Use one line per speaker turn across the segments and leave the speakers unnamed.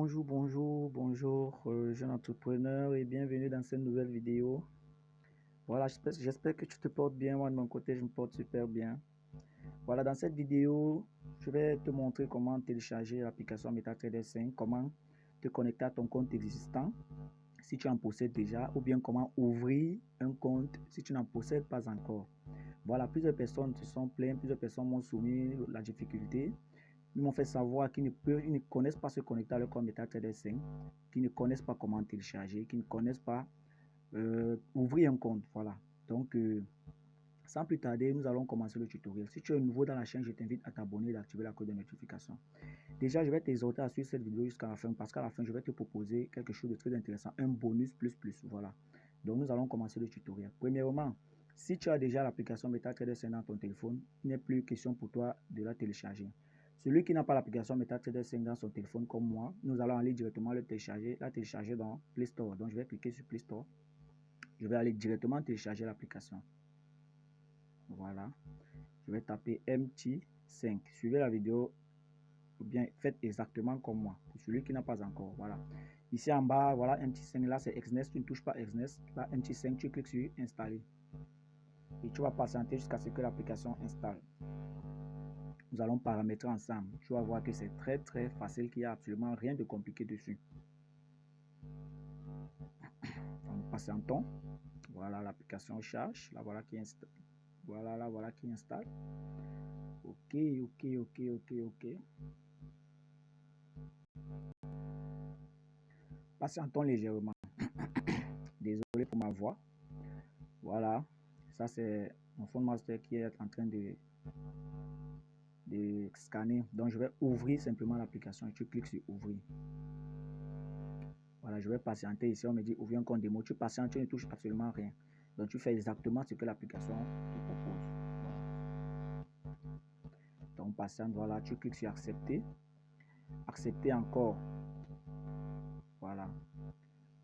Bonjour, jeune entrepreneur et bienvenue dans cette nouvelle vidéo. Voilà, j'espère que tu te portes bien. Moi, de mon côté, je me porte super bien. Voilà, dans cette vidéo, je vais te montrer comment télécharger l'application MetaTrader 5, comment te connecter à ton compte existant si tu en possèdes déjà, ou bien comment ouvrir un compte si tu n'en possèdes pas encore. Voilà, plusieurs personnes se sont plaintes, plusieurs personnes m'ont soumis la difficulté. Ils m'ont fait savoir qu'ils ne connaissent pas se connecter à leur compte MetaTrader 5, qu'ils ne connaissent pas comment télécharger, qu'ils ne connaissent pas ouvrir un compte. Voilà. Donc, sans plus tarder, nous allons commencer le tutoriel. Si tu es nouveau dans la chaîne, je t'invite à t'abonner et d'activer la cloche de notification. Déjà, je vais t'exhorter à suivre cette vidéo jusqu'à la fin parce qu'à la fin, je vais te proposer quelque chose de très intéressant, un bonus plus. Voilà. Donc, nous allons commencer le tutoriel. Premièrement, si tu as déjà l'application MetaTrader 5 dans ton téléphone, il n'est plus question pour toi de la télécharger. Celui qui n'a pas l'application MetaTrader 5 dans son téléphone comme moi, nous allons aller directement la télécharger dans Play Store. Donc, je vais cliquer sur Play Store. Je vais aller directement télécharger l'application. Voilà. Je vais taper MT5. Suivez la vidéo ou bien faites exactement comme moi. Pour celui qui n'a pas encore. Voilà. Ici en bas, voilà MT5. Là, c'est Exness. Tu ne touches pas Exness. Là, MT5, tu cliques sur Installer. Et tu vas patienter jusqu'à ce que l'application installe. Nous allons paramétrer ensemble. Tu vas voir que c'est très facile, qu'il n'y a absolument rien de compliqué dessus. Donc, patientons. Voilà, l'application charge. Là, voilà qui installe. Voilà, là, voilà qui installe. Ok. Patientons légèrement. Désolé pour ma voix. Voilà. Ça, c'est mon phone master qui est en train de scanner. Donc, je vais ouvrir simplement l'application. Tu cliques sur ouvrir. Voilà, je vais patienter ici. On me dit ouvrir un compte démo. Tu patientes, tu ne touches absolument rien. Donc, tu fais exactement ce que l'application te propose. Voilà. Donc, patiente, voilà, tu cliques sur accepter. Accepter encore. Voilà.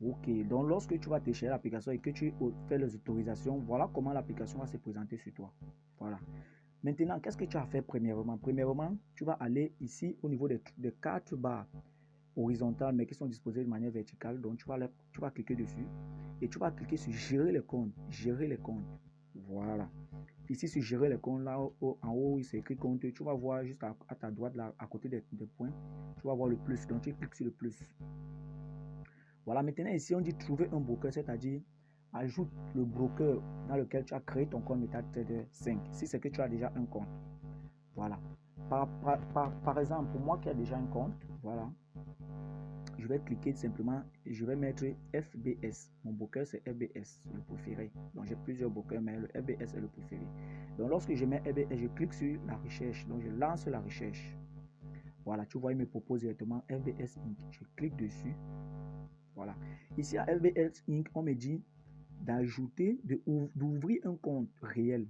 Ok, donc lorsque tu vas télécharger l'application et que tu fais les autorisations, voilà comment l'application va se présenter sur toi. Voilà. Maintenant, qu'est-ce que tu as fait premièrement? Premièrement, tu vas aller ici au niveau des 4 barres horizontales, mais qui sont disposées de manière verticale. Donc, tu vas cliquer dessus et tu vas cliquer sur gérer les comptes. Gérer les comptes. Voilà. Ici, sur gérer les comptes, là en haut, il s'écrit compte. Tu vas voir juste à ta droite, là, à côté des points, tu vas voir le plus. Donc, tu cliques sur le plus. Voilà, maintenant ici on dit trouver un broker, c'est-à-dire ajoute le broker dans lequel tu as créé ton compte MetaTrader 5, si c'est que tu as déjà un compte. Voilà. Par exemple, pour moi qui ai déjà un compte, voilà, je vais cliquer simplement et je vais mettre FBS. Mon broker c'est FBS, le préféré. Donc j'ai plusieurs brokers, mais le FBS est le préféré. Donc lorsque je mets FBS, je clique sur la recherche. Donc je lance la recherche. Voilà, tu vois, il me propose directement FBS Inc. Je clique dessus. Voilà. Ici à FBS Inc, on me dit d'ajouter, d'ouvrir un compte réel.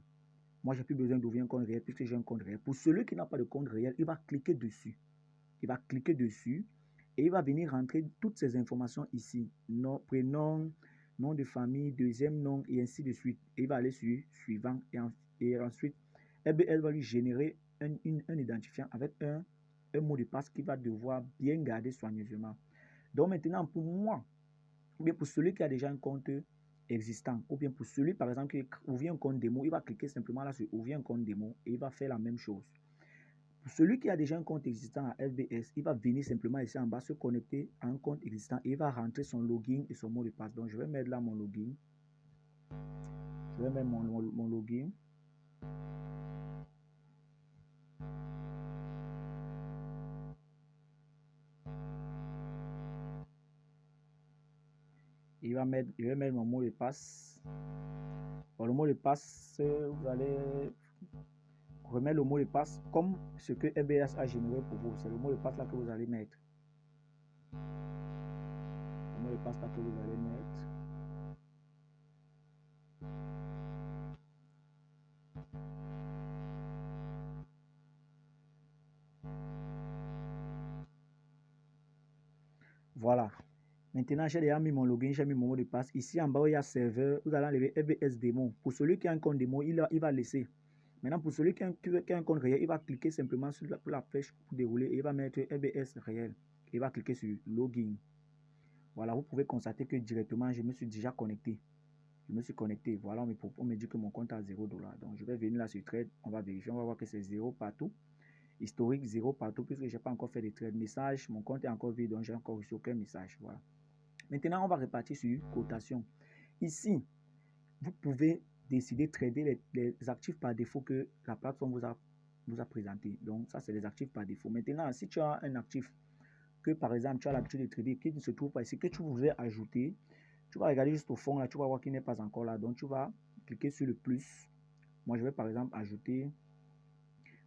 Moi, j'ai plus besoin d'ouvrir un compte réel puisque j'ai un compte réel. Pour celui qui n'a pas de compte réel, il va cliquer dessus. Il va cliquer dessus et il va venir rentrer toutes ces informations ici. Nom, prénom, nom de famille, deuxième nom et ainsi de suite. Et il va aller sur suivant et ensuite, FBS va lui générer un identifiant avec un mot de passe qu'il va devoir bien garder soigneusement. Donc maintenant, pour moi, ou bien pour celui qui a déjà un compte existant, ou bien pour celui, par exemple, qui ouvre un compte démo, il va cliquer simplement là sur ouvrir un compte démo et il va faire la même chose. Pour celui qui a déjà un compte existant à FBS, il va venir simplement ici en bas se connecter à un compte existant et il va rentrer son login et son mot de passe. Donc, je vais mettre là mon login. Je vais mettre mon login. Je vais mettre mon mot de passe. Pour le mot de passe, vous allez remettre le mot de passe comme ce que FBS a généré pour vous. C'est le mot de passe là que vous allez mettre. Le mot de passe là que vous allez mettre. Voilà. Maintenant, j'ai déjà mis mon login, j'ai mis mon mot de passe. Ici en bas, il y a serveur. Vous allez enlever FBS démo. Pour celui qui a un compte démo, il va laisser. Maintenant, pour celui qui a un compte réel, il va cliquer simplement sur la flèche pour dérouler et il va mettre FBS réel. et va cliquer sur Login. Voilà, vous pouvez constater que directement, je me suis déjà connecté. Je me suis connecté. Voilà, on me dit que mon compte a $0. Donc, je vais venir là sur Trade. On va vérifier. On va voir que c'est 0 partout. Historique, 0 partout, puisque je n'ai pas encore fait de trade. Message, mon compte est encore vide, donc j'ai encore reçu aucun message. Voilà. Maintenant, on va repartir sur cotation. Ici, vous pouvez décider de trader les actifs par défaut que la plateforme vous a présenté. Donc, ça, c'est les actifs par défaut. Maintenant, si tu as un actif que, par exemple, tu as l'habitude de trader, qui ne se trouve pas ici, que tu voudrais ajouter, tu vas regarder juste au fond, là, tu vas voir qu'il n'est pas encore là. Donc, tu vas cliquer sur le plus. Moi, je vais, par exemple, ajouter.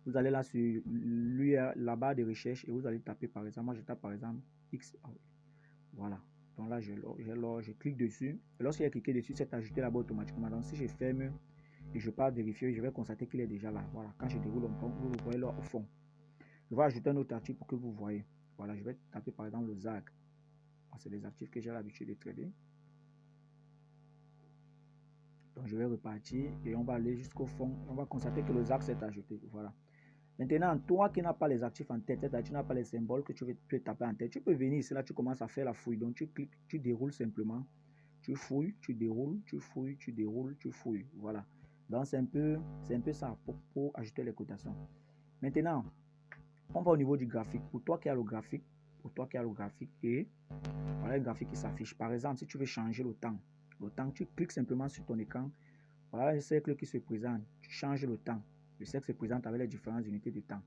Vous allez là sur la barre de recherche et vous allez taper, par exemple, moi, je tape, par exemple, X. Voilà. Donc là, je clique dessus. Et lorsqu'il y a cliqué dessus, c'est ajouté là-bas automatiquement. Donc, si je ferme et je pars vérifier, je vais constater qu'il est déjà là. Voilà. Quand je déroule, vous le voyez là au fond. Je vais ajouter un autre actif pour que vous voyez. Voilà, je vais taper par exemple le ZAG. C'est des actifs que j'ai l'habitude de trader. Donc je vais repartir et on va aller jusqu'au fond. On va constater que le ZAG s'est ajouté. Voilà. Maintenant, toi qui n'as pas les actifs en tête, c'est-à-dire tu n'as pas les symboles que tu veux taper en tête, tu peux venir ici, là tu commences à faire la fouille. Donc tu cliques, tu déroules simplement. Tu fouilles, tu déroules, tu fouilles, tu déroules, tu fouilles. Voilà. Donc c'est un peu ça pour ajouter les cotations. Maintenant, on va au niveau du graphique. Pour toi qui as le graphique, et voilà le graphique qui s'affiche. Par exemple, si tu veux changer le temps, tu cliques simplement sur ton écran. Voilà le cercle qui se présente. Tu changes le temps. Le cercle se présente avec les différentes unités de temps.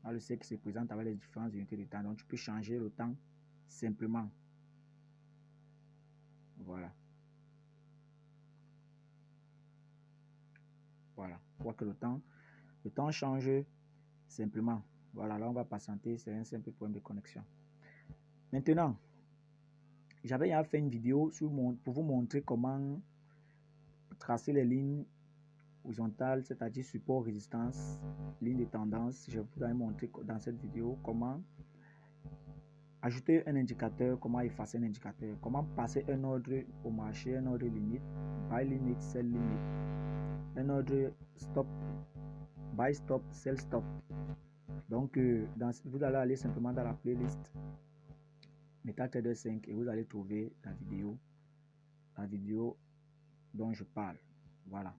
Voilà le cercle se présente avec les différentes unités de temps. Donc, tu peux changer le temps simplement. Voilà. Voilà. On voit que le temps change simplement. Voilà, là, on va patienter. C'est un simple problème de connexion. Maintenant, j'avais fait une vidéo pour vous montrer comment tracer les lignes horizontales, c'est-à-dire support, résistance, ligne de tendance. Je vous ai montré dans cette vidéo comment ajouter un indicateur, comment effacer un indicateur, comment passer un ordre au marché, un ordre limite, buy limit, sell limit, un ordre stop, buy stop, sell stop. Donc, vous allez aller simplement dans la playlist MetaTrader 5 et vous allez trouver la vidéo dont je parle. Voilà.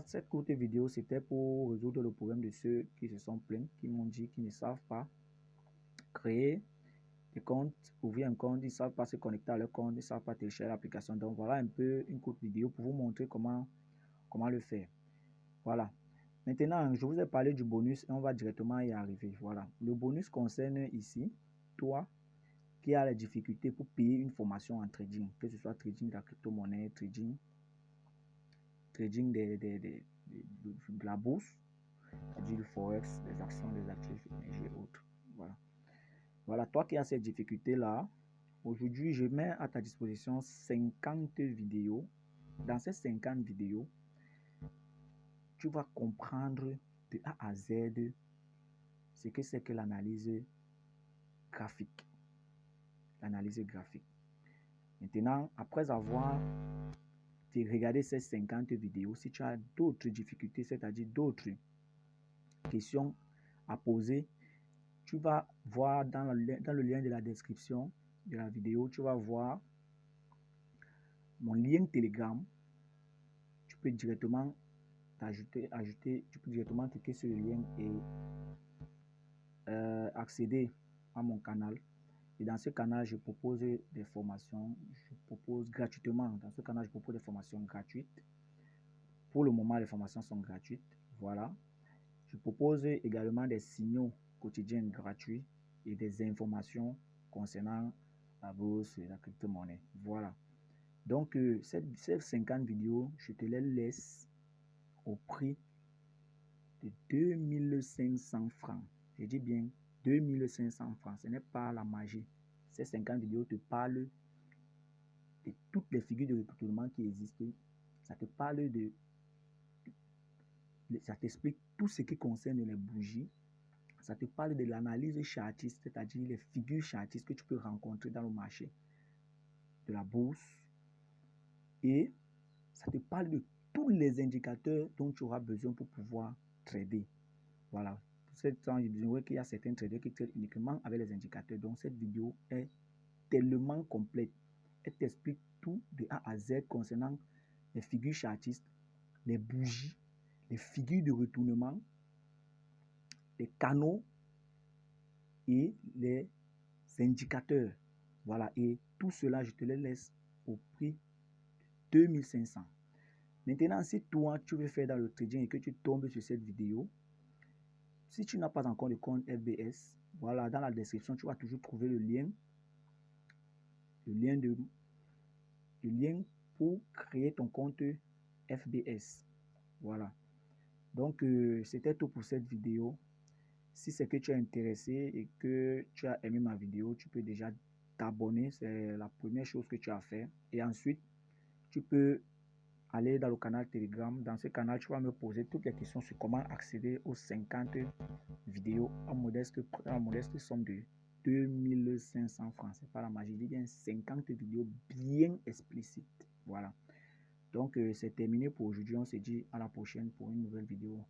Cette courte vidéo, c'était pour résoudre le problème de ceux qui se sont plaints, qui m'ont dit qu'ils ne savent pas créer des comptes, ouvrir un compte, ils ne savent pas se connecter à leur compte, ils ne savent pas télécharger l'application. Donc voilà un peu une courte vidéo pour vous montrer comment le faire. Voilà. Maintenant, je vous ai parlé du bonus et on va directement y arriver. Voilà. Le bonus concerne ici, toi qui as la difficulté pour payer une formation en trading, que ce soit trading de la crypto-monnaie, trading de la bourse, c'est-à-dire le forex, des actions, des actifs, énergie et autres. Voilà. Voilà, toi qui as ces difficultés-là, aujourd'hui, je mets à ta disposition 50 vidéos. Dans ces 50 vidéos, tu vas comprendre de A à Z ce que c'est que l'analyse graphique. L'analyse graphique. Maintenant, après avoir regardé ces 50 vidéos, si tu as d'autres difficultés, c'est-à-dire d'autres questions à poser, tu vas voir dans le lien de la description de la vidéo, tu vas voir mon lien Telegram. Tu peux directement tu peux directement cliquer sur le lien et accéder à mon canal. Et dans ce canal, je propose des formations. Je propose gratuitement. Dans ce canal, je propose des formations gratuites. Pour le moment, les formations sont gratuites. Voilà. Je propose également des signaux quotidiens gratuits et des informations concernant la bourse et la crypto-monnaie. Voilà. Donc, ces 50 vidéos, je te les laisse au prix de 2500 francs. Je dis bien 2500 francs. Ce n'est pas la magie. Ces 50 vidéos te parlent de toutes les figures de recrutement qui existent. Ça te parle ça t'explique tout ce qui concerne les bougies. Ça te parle de l'analyse chartiste, c'est-à-dire les figures chartistes que tu peux rencontrer dans le marché de la bourse. Et ça te parle de tous les indicateurs dont tu auras besoin pour pouvoir trader. Voilà. cette temps, j'ignorais qu'il y a certains traders qui traitent uniquement avec les indicateurs. Donc, cette vidéo est tellement complète. Elle t'explique tout de A à Z concernant les figures chartistes, les bougies, les figures de retournement, les canaux et les indicateurs. Voilà, et tout cela, je te les laisse au prix de 2500. Maintenant, si toi, tu veux faire dans le trading et que tu tombes sur cette vidéo, si tu n'as pas encore de compte FBS, voilà, dans la description, tu vas toujours trouver le lien pour créer ton compte FBS. Voilà. Donc, c'était tout pour cette vidéo. Si c'est que tu es intéressé et que tu as aimé ma vidéo, tu peux déjà t'abonner. C'est la première chose que tu as fait. Et ensuite, tu peux aller dans le canal Telegram. Dans ce canal, tu vas me poser toutes les questions sur comment accéder aux 50 vidéos en modeste somme de 2500 francs. C'est pas la magie, je dis bien 50 vidéos bien explicites. Voilà. Donc, c'est terminé pour aujourd'hui. On se dit à la prochaine pour une nouvelle vidéo.